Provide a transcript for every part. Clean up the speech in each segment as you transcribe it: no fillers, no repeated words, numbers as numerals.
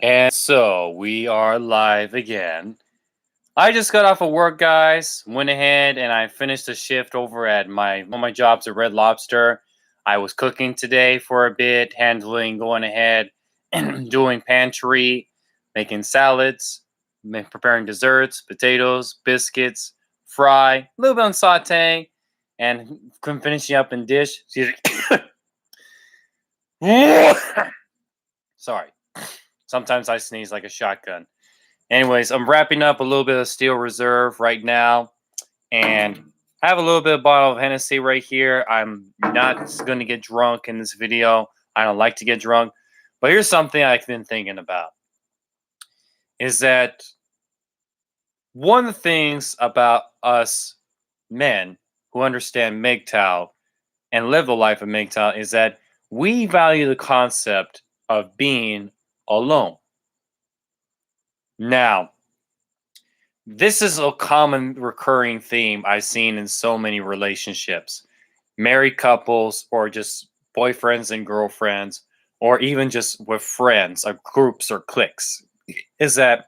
And so we are live again. I just got off of work, guys. Went ahead and I finished a shift over at one of my jobs at Red Lobster. I was cooking today for a bit, going ahead and doing pantry, making salads, preparing desserts, potatoes, biscuits, fry, a little bit on saute, and finishing up in dish. Sorry. Sometimes I sneeze like a shotgun. Anyways, I'm wrapping up a little bit of Steel Reserve right now, and I have a little bit of bottle of Hennessy right here. I'm not going to get drunk in this video. I don't like to get drunk, but here's something I've been thinking about: is that one of the things about us men who understand MGTOW and live the life of MGTOW is that we value the concept of being alone. Now, this is a common recurring theme I've seen in so many relationships, married couples, or just boyfriends and girlfriends, or even just with friends or groups or cliques, is that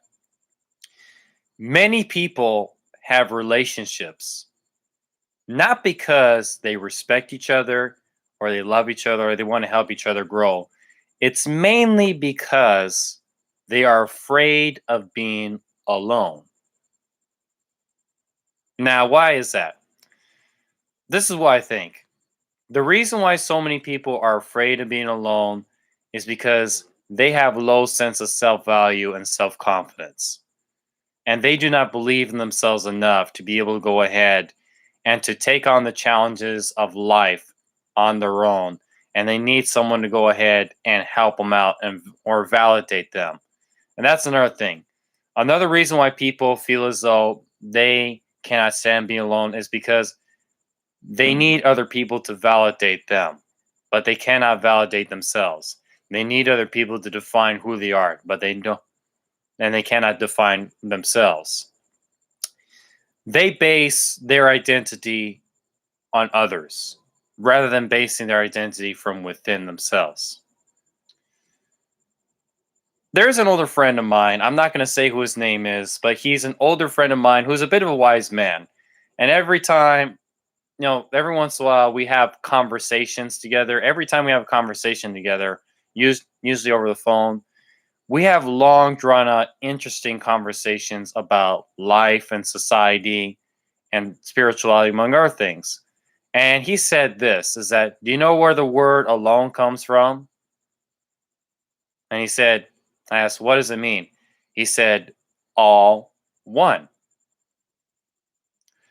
many people have relationships not because they respect each other or they love each other or they want to help each other grow. It's mainly because they are afraid of being alone. Now, why is that? This is what I think. The reason why so many people are afraid of being alone is because they have low sense of self-value and self-confidence. And they do not believe in themselves enough to be able to go ahead and to take on the challenges of life on their own. And they need someone to go ahead and help them out and or validate them. And that's another thing. Another reason why people feel as though they cannot stand being alone is because they need other people to validate them, but they cannot validate themselves. They need other people to define who they are, but they don't, and they cannot define themselves. They base their identity on others rather than basing their identity from within themselves. There's an older friend of mine. I'm not going to say who his name is, but he's an older friend of mine who's a bit of a wise man. And every once in a while we have conversations together. Every time we have a conversation together, usually over the phone, we have long, drawn out, interesting conversations about life and society and spirituality, among other things. And he said this is that, do you know where the word alone comes from? And I asked, what does it mean? He said, all one.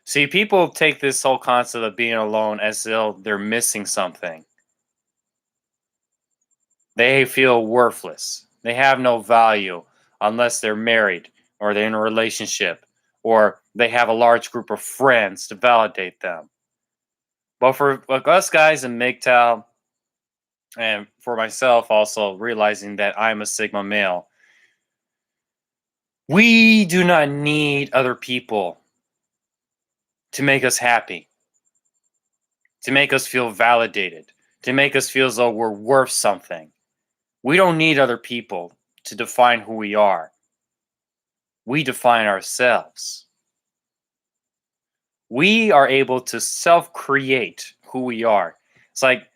See, people take this whole concept of being alone as though they're missing something. They feel worthless. They have no value unless they're married or they're in a relationship or they have a large group of friends to validate them. But for like us guys in MGTOW, and for myself also realizing that I'm a Sigma male, we do not need other people to make us happy, to make us feel validated, to make us feel as though we're worth something. We don't need other people to define who we are. We define ourselves. We are able to self-create who we are. It's like,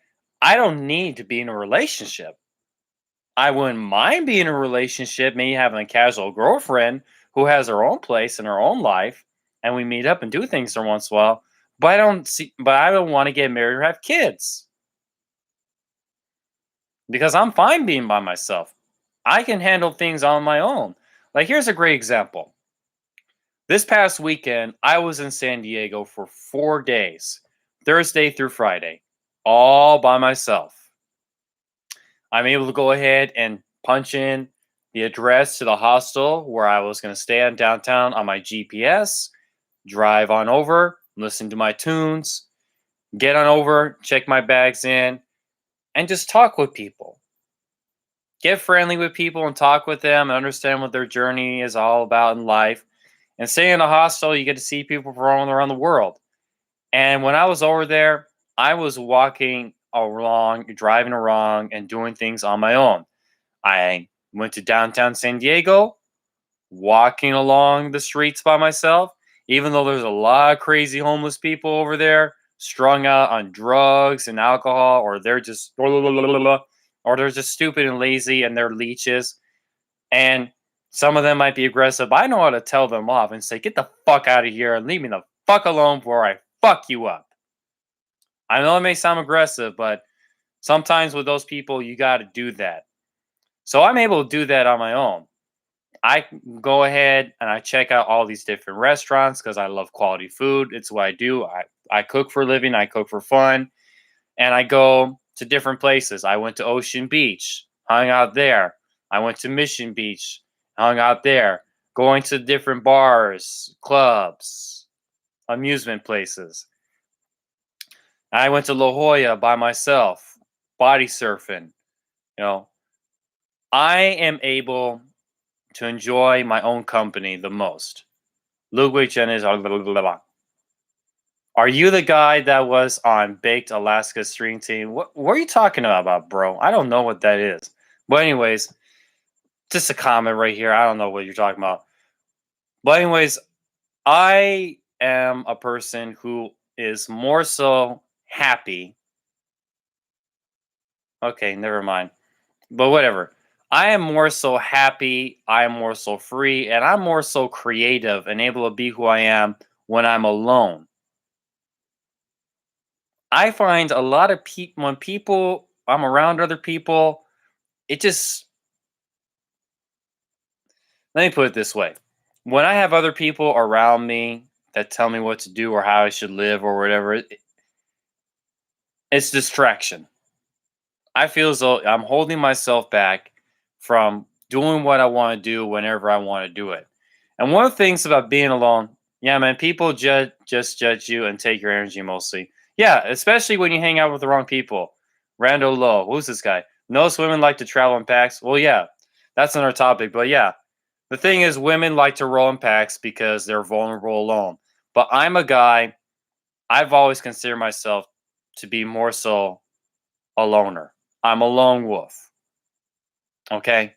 I don't need to be in a relationship. I wouldn't mind being in a relationship, maybe having a casual girlfriend who has her own place in her own life, and we meet up and do things every once in a while. But I don't want to get married or have kids because I'm fine being by myself. I can handle things on my own. Like, here's a great example. This past weekend, I was in San Diego for 4 days, Thursday through Friday, all by myself. I'm able to go ahead and punch in the address to the hostel where I was going to stay in downtown on my GPS, drive on over, listen to my tunes, get on over, check my bags in, and just talk with people. Get friendly with people and talk with them and understand what their journey is all about in life. And staying in a hostel, you get to see people from all around the world. And when I was over there, I was walking along, driving around, and doing things on my own. I Went to downtown San Diego, walking along the streets by myself, even though there's a lot of crazy homeless people over there, strung out on drugs and alcohol, or they're just or they're just stupid and lazy and they're leeches. And some of them might be aggressive. I know how to tell them off and say, get the fuck out of here and leave me the fuck alone before I fuck you up. I know it may sound aggressive, but sometimes with those people, you got to do that. So I'm able to do that on my own. I go ahead and I check out all these different restaurants because I love quality food. It's what I do. I cook for a living, I cook for fun, and I go to different places. I went to Ocean Beach, hung out there. I went to Mission Beach, hung out there, going to different bars, clubs, amusement places. I went to La Jolla by myself, body surfing. You know, I am able to enjoy my own company the most. Ludwig is. Are you the guy that was on Baked Alaska Stream Team? What are you talking about, bro? I don't know what that is. But anyways, just a comment right here. I don't know what you're talking about. But anyways, I am a person who is more so happy. Okay, never mind. But whatever. I am more so happy, I am more so free, and I'm more so creative and able to be who I am when I'm alone. I find a lot of people, when people, I'm around other people, it just, let me put it this way. When I have other people around me that tell me what to do or how I should live or whatever, it's distraction. I feel as though I'm holding myself back from doing what I want to do whenever I want to do it. And one of the things about being alone, yeah, man, people just judge you and take your energy mostly. Yeah, especially when you hang out with the wrong people. Rando Lowe, who's this guy? Most women like to travel in packs. Well, yeah, that's another topic. But yeah, the thing is, women like to roll in packs because they're vulnerable alone. But I'm a guy, I've always considered myself to be more so a loner. I'm a lone wolf. Okay.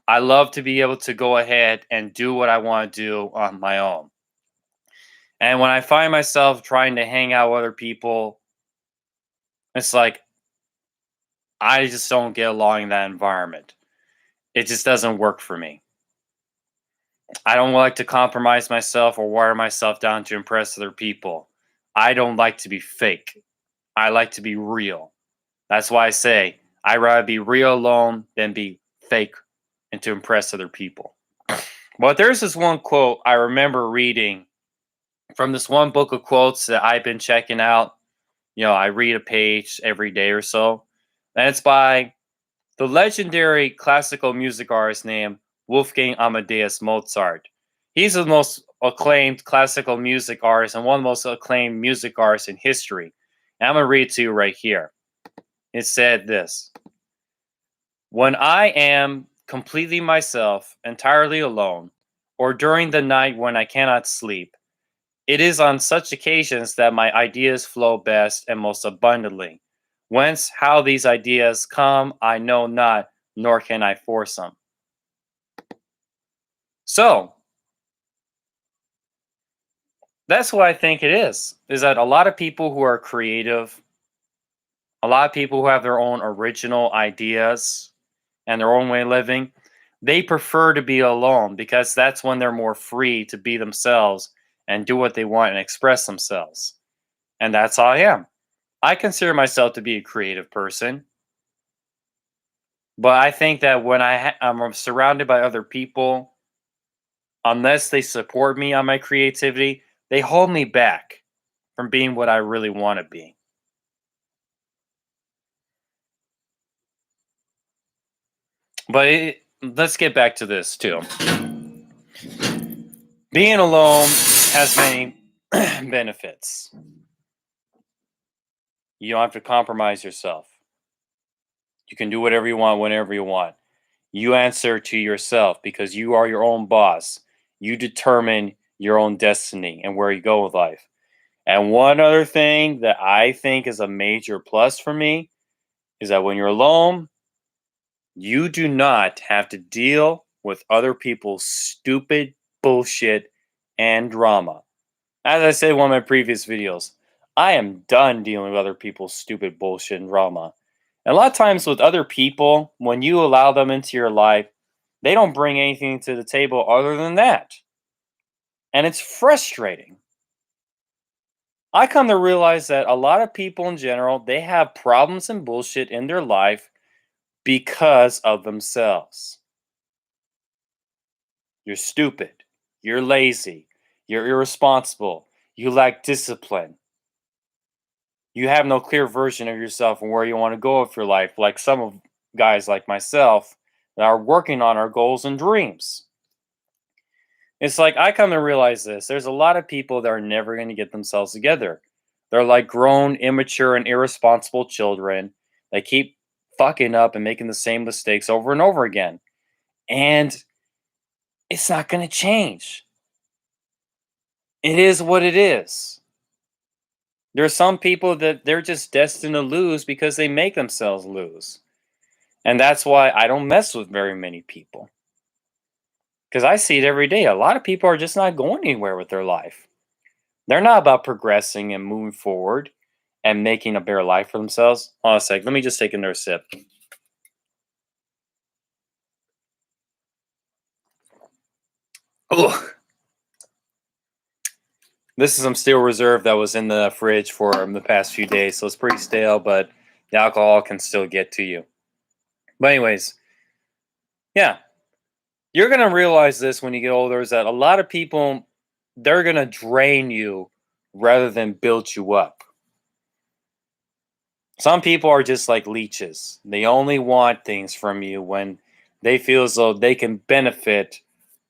I love to be able to go ahead and do what I want to do on my own. And when I find myself trying to hang out with other people, it's like I just don't get along in that environment. It just doesn't work for me. I don't like to compromise myself or wire myself down to impress other people. I don't like to be fake. I like to be real. That's why I say I'd rather be real alone than be fake and to impress other people. But there's this one quote I remember reading from this one book of quotes that I've been checking out. You know, I read a page every day or so. And it's by the legendary classical music artist named Wolfgang Amadeus Mozart. He's the most acclaimed classical music artist and one of the most acclaimed music artists in history. And I'm going to read it to you right here. It said this: when I am completely myself, entirely alone, or during the night when I cannot sleep, it is on such occasions that my ideas flow best and most abundantly. Whence, how these ideas come, I know not, nor can I force them. So, that's what I think it is that a lot of people who are creative, a lot of people who have their own original ideas and their own way of living, they prefer to be alone because that's when they're more free to be themselves and do what they want and express themselves. And that's how I am. I consider myself to be a creative person, but I think that when I'm surrounded by other people, unless they support me on my creativity, they hold me back from being what I really want to be. But let's get back to this too. Being alone has many benefits. You don't have to compromise yourself. You can do whatever you want whenever you want. You answer to yourself because you are your own boss. You determine your own destiny and where you go with life. And one other thing that I think is a major plus for me is that when you're alone, You do not have to deal with other people's stupid bullshit and drama. As I said in one of my previous videos, I am done dealing with other people's stupid bullshit and drama. And a lot of times with other people, when you allow them into your life, they don't bring anything to the table other than that. And it's frustrating. I come to realize that a lot of people in general, they have problems and bullshit in their life because of themselves. You're stupid. You're lazy. You're irresponsible. You lack discipline. You have no clear version of yourself and where you want to go with your life, like some of guys like myself that are working on our goals and dreams. It's like I come to realize this. There's a lot of people that are never going to get themselves together. They're like grown, immature, and irresponsible children. They keep fucking up and making the same mistakes over and over again. And it's not going to change. It is what it is. There's some people that they're just destined to lose because they make themselves lose. And that's why I don't mess with very many people. Because I see it every day. A lot of people are just not going anywhere with their life. They're not about progressing and moving forward and making a better life for themselves. Hold on a sec. Let me just take another sip. Ugh. This is some steel reserve that was in the fridge for the past few days. So it's pretty stale, but the alcohol can still get to you. But anyways, yeah. You're going to realize this when you get older is that a lot of people, they're going to drain you rather than build you up. Some people are just like leeches. They only want things from you when they feel as though they can benefit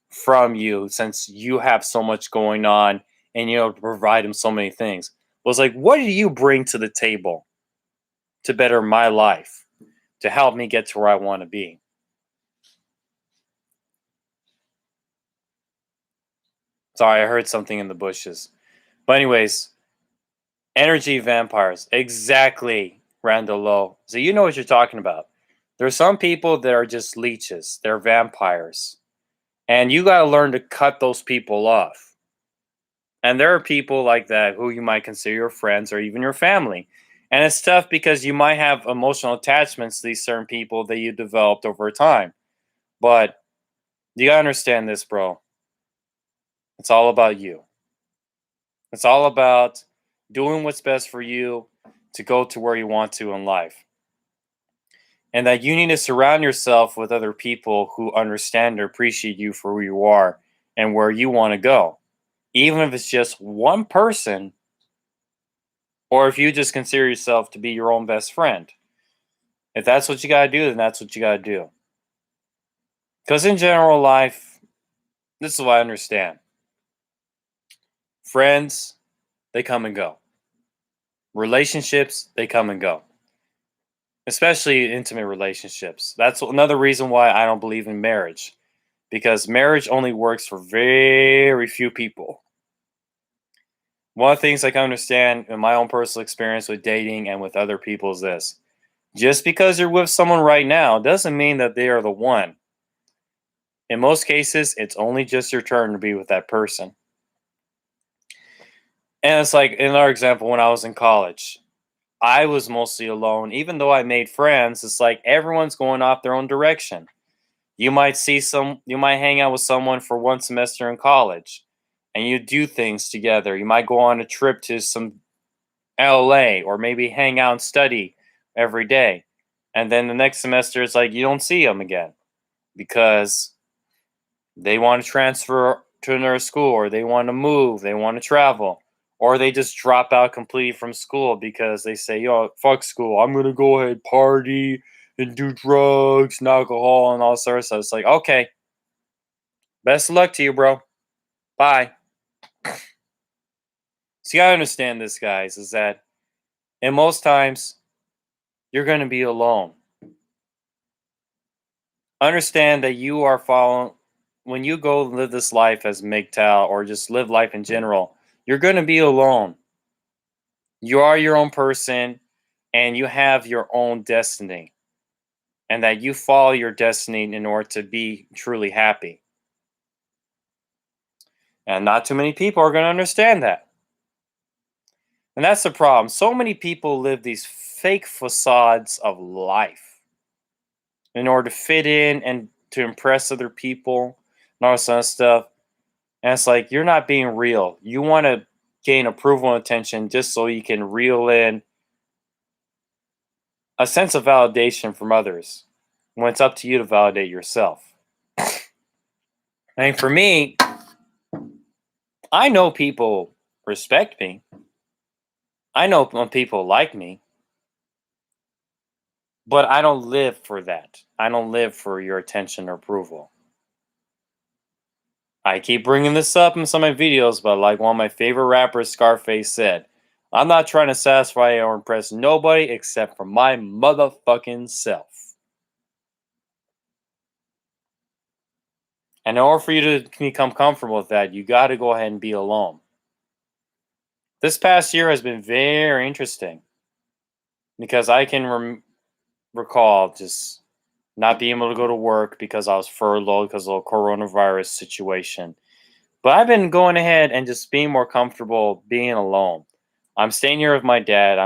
from you since you have so much going on and you know to provide them so many things. Well, it's like, what do you bring to the table to better my life, to help me get to where I want to be? Sorry, I heard something in the bushes. But anyways, energy vampires. Exactly, Randall Lowe. So you know what you're talking about. There's some people that are just leeches. They're vampires. And you got to learn to cut those people off. And there are people like that who you might consider your friends or even your family. And it's tough because you might have emotional attachments to these certain people that you developed over time. But you got to understand this, bro. It's all about you. It's all about doing what's best for you to go to where you want to in life. And that you need to surround yourself with other people who understand or appreciate you for who you are and where you want to go. Even if it's just one person, or if you just consider yourself to be your own best friend. If that's what you got to do, then that's what you got to do. Because in general life, this is what I understand. Friends, they come and go. Relationships, they come and go. Especially intimate relationships. That's another reason why I don't believe in marriage. Because marriage only works for very few people. One of the things I can understand in my own personal experience with dating and with other people is this. Just because you're with someone right now doesn't mean that they are the one. In most cases, it's only just your turn to be with that person. And it's like in our example, when I was in college, I was mostly alone. Even though I made friends, it's like everyone's going off their own direction. You might you might hang out with someone for one semester in college and you do things together. You might go on a trip to some LA or maybe hang out and study every day. And then the next semester, it's like you don't see them again because they want to transfer to another school or they want to move, they want to travel, or they just drop out completely from school because they say, yo, fuck school. I'm going to go ahead party and do drugs and alcohol and all sorts of stuff. It's like, okay, best of luck to you, bro. Bye. So you got to understand this, guys, is that in most times, you're going to be alone. Understand that you are following, when you go live this life as MGTOW or just live life in general, you're going to be alone. You are your own person and you have your own destiny. and that you follow your destiny in order to be truly happy. And not too many people are going to understand that. And that's the problem. So many people live these fake facades of life in order to fit in and to impress other people and all this other stuff. And it's like, you're not being real. You want to gain approval and attention just so you can reel in a sense of validation from others when it's up to you to validate yourself. And for me, I know people respect me. I know when people like me, but I don't live for that. I don't live for your attention or approval. I keep bringing this up in some of my videos, but like one of my favorite rappers, Scarface, said, I'm not trying to satisfy or impress nobody except for my motherfucking self. And in order for you to become comfortable with that, you got to go ahead and be alone. This past year has been very interesting because I can recall just not being able to go to work because I was furloughed because of the coronavirus situation. But I've been going ahead and just being more comfortable being alone. I'm staying here with my dad.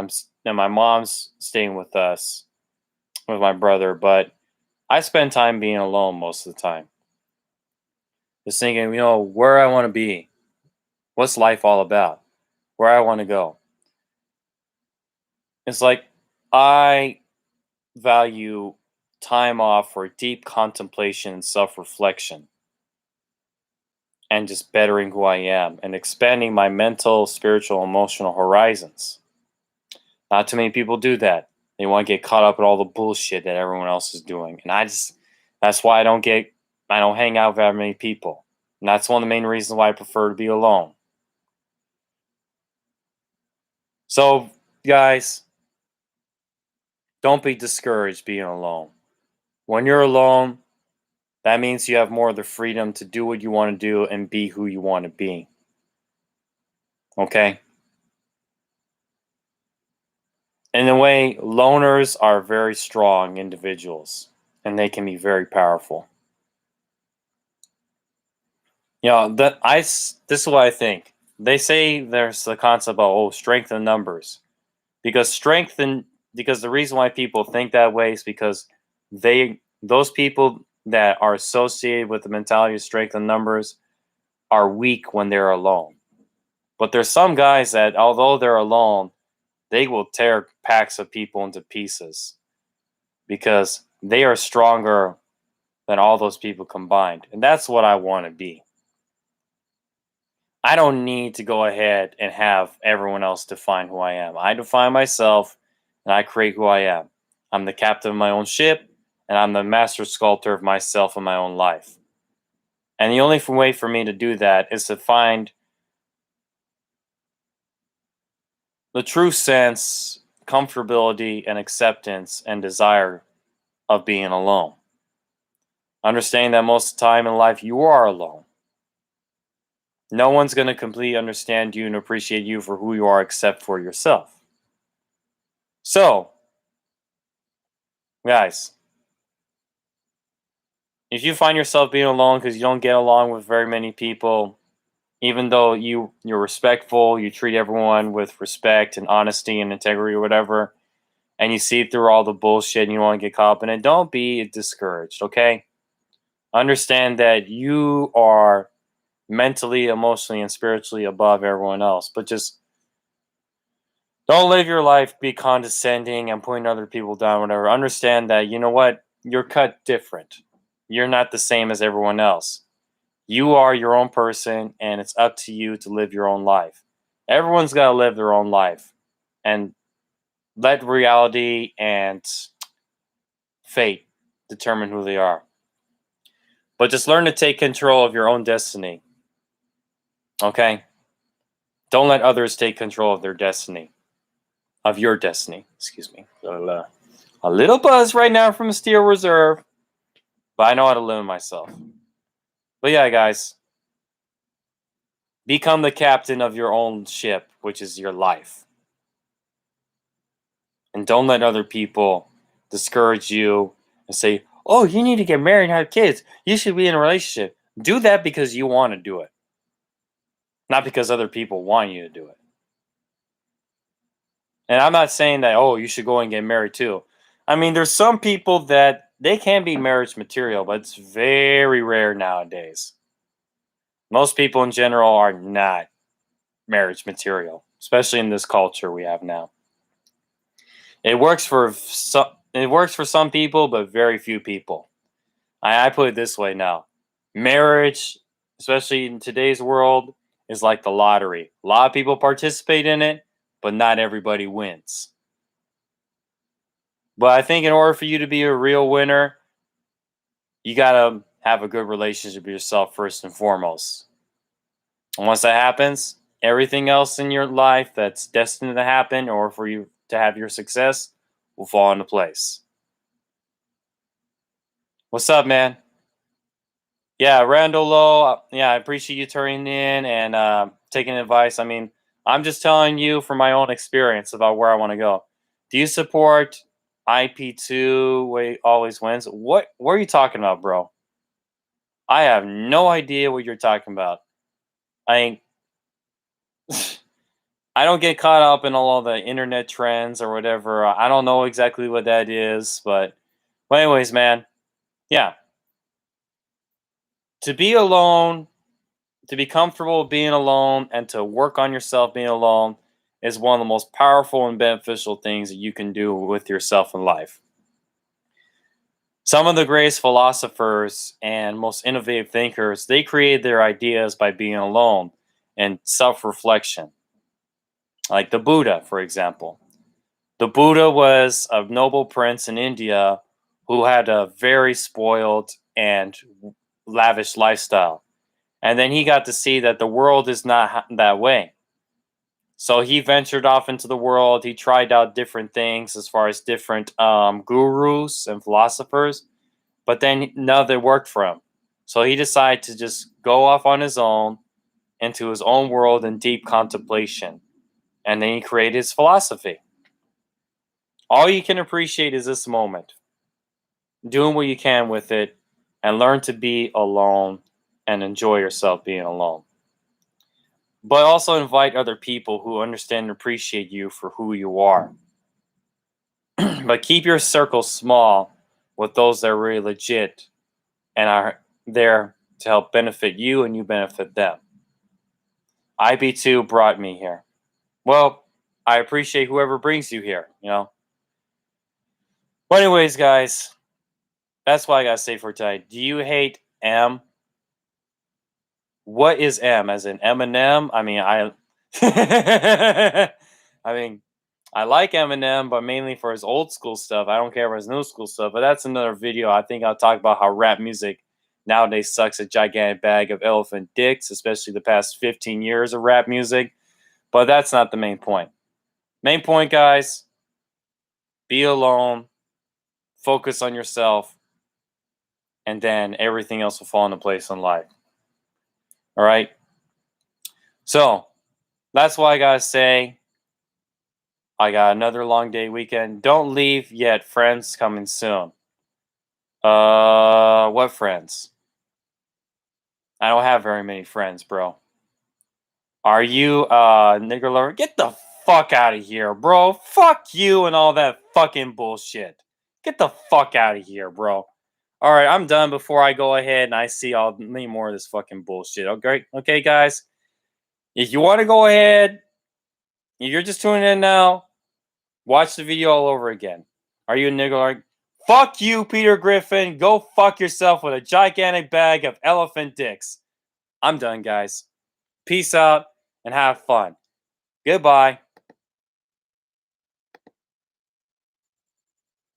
And my mom's staying with us, with my brother. But I spend time being alone most of the time. Just thinking, where I want to be. What's life all about? Where I want to go. It's like I value time off for deep contemplation and self-reflection and just bettering who I am and expanding my mental, spiritual, emotional horizons. Not too many people do that. They want to get caught up in all the bullshit that everyone else is doing. And that's why I don't hang out with that many people. And that's one of the main reasons why I prefer to be alone. So, guys, don't be discouraged being alone. When you're alone, that means you have more of the freedom to do what you want to do and be who you want to be. Okay? In a way, loners are very strong individuals, and they can be very powerful. This is what I think. They say there's the concept of strength in numbers, because because the reason why people think that way is because those people that are associated with the mentality of strength in numbers are weak when they're alone. But there's some guys that, although they're alone, they will tear packs of people into pieces because they are stronger than all those people combined. And that's what I want to be. I don't need to go ahead and have everyone else define who I am. I define myself and I create who I am. I'm the captain of my own ship and I'm the master sculptor of myself and my own life. And the only way for me to do that is to find the true sense, comfortability, and acceptance and desire of being alone. Understanding that most of the time in life you are alone. No one's going to completely understand you and appreciate you for who you are except for yourself. So, guys, if you find yourself being alone because you don't get along with very many people, even though you're respectful, you treat everyone with respect and honesty and integrity or whatever, and you see through all the bullshit and you want to get caught up in it, don't be discouraged, okay? Understand that you are mentally, emotionally, and spiritually above everyone else, but just don't live your life be condescending and putting other people down, whatever. Understand that, you know what? You're cut different. You're not the same as everyone else. You are your own person, and it's up to you to live your own life. Everyone's got to live their own life. And let reality and fate determine who they are. But just learn to take control of your own destiny. Okay? Don't let others take control of their destiny. Of your destiny. Excuse me. A little buzz right now from Steel Reserve. But I know how to limit myself. But yeah, guys. Become the captain of your own ship, which is your life. And don't let other people discourage you and say, "Oh, you need to get married and have kids. You should be in a relationship." Do that because you want to do it, not because other people want you to do it. And I'm not saying that, oh, you should go and get married too. I mean, there's some people that they can be marriage material, but it's very rare nowadays. Most people in general are not marriage material, especially in this culture we have now. It works for some people, but very few people. I put it this way now. Marriage, especially in today's world, is like the lottery. A lot of people participate in it, but not everybody wins. But I think in order for you to be a real winner, you gotta have a good relationship with yourself first and foremost. And once that happens, everything else in your life that's destined to happen or for you to have your success will fall into place. What's up, man? Yeah, Randall Lowe. Yeah, I appreciate you turning in and taking advice. I mean, I'm just telling you from my own experience about where I want to go. Do you support IP2 way always wins? What are you talking about, bro? I have no idea what you're talking about. I I don't get caught up in all of the internet trends or whatever. I don't know exactly what that is, but anyways, man. Yeah, to be alone, to be comfortable being alone and to work on yourself being alone is one of the most powerful and beneficial things that you can do with yourself in life. Some of the greatest philosophers and most innovative thinkers, they created their ideas by being alone and self-reflection. Like the Buddha, for example. The Buddha was a noble prince in India who had a very spoiled and lavish lifestyle. And then he got to see that the world is not that way. So he ventured off into the world. He tried out different things as far as different gurus and philosophers, but then none of it worked for him. So he decided to just go off on his own into his own world in deep contemplation. And then he created his philosophy. All you can appreciate is this moment, doing what you can with it, and learn to be alone and enjoy yourself being alone. But also invite other people who understand and appreciate you for who you are. But keep your circle small with those that are really legit and are there to help benefit you and you benefit them. IB2 brought me here. Well, I appreciate whoever brings you here. But anyways, guys, that's what I gotta say for tonight. Do you hate M? What is M? As in Eminem? I mean, I mean, I like Eminem, but mainly for his old school stuff. I don't care for his new school stuff. But that's another video. I think I'll talk about how rap music nowadays sucks a gigantic bag of elephant dicks, especially the past 15 years of rap music. But that's not the main point. Main point, guys, be alone, focus on yourself, and then everything else will fall into place in life. All right? So, that's why I got to say, I got another long day weekend. Don't leave yet, friends coming soon. What friends? I don't have very many friends, bro. Are you nigger lover? Get the fuck out of here, bro. Fuck you and all that fucking bullshit. Get the fuck out of here, bro. All right, I'm done before I go ahead and I see all many more of this fucking bullshit. Okay, guys. If you want to go ahead, if you're just tuning in now, watch the video all over again. Are you a nigger lover? Fuck you, Peter Griffin. Go fuck yourself with a gigantic bag of elephant dicks. I'm done, guys. Peace out and have fun. Goodbye.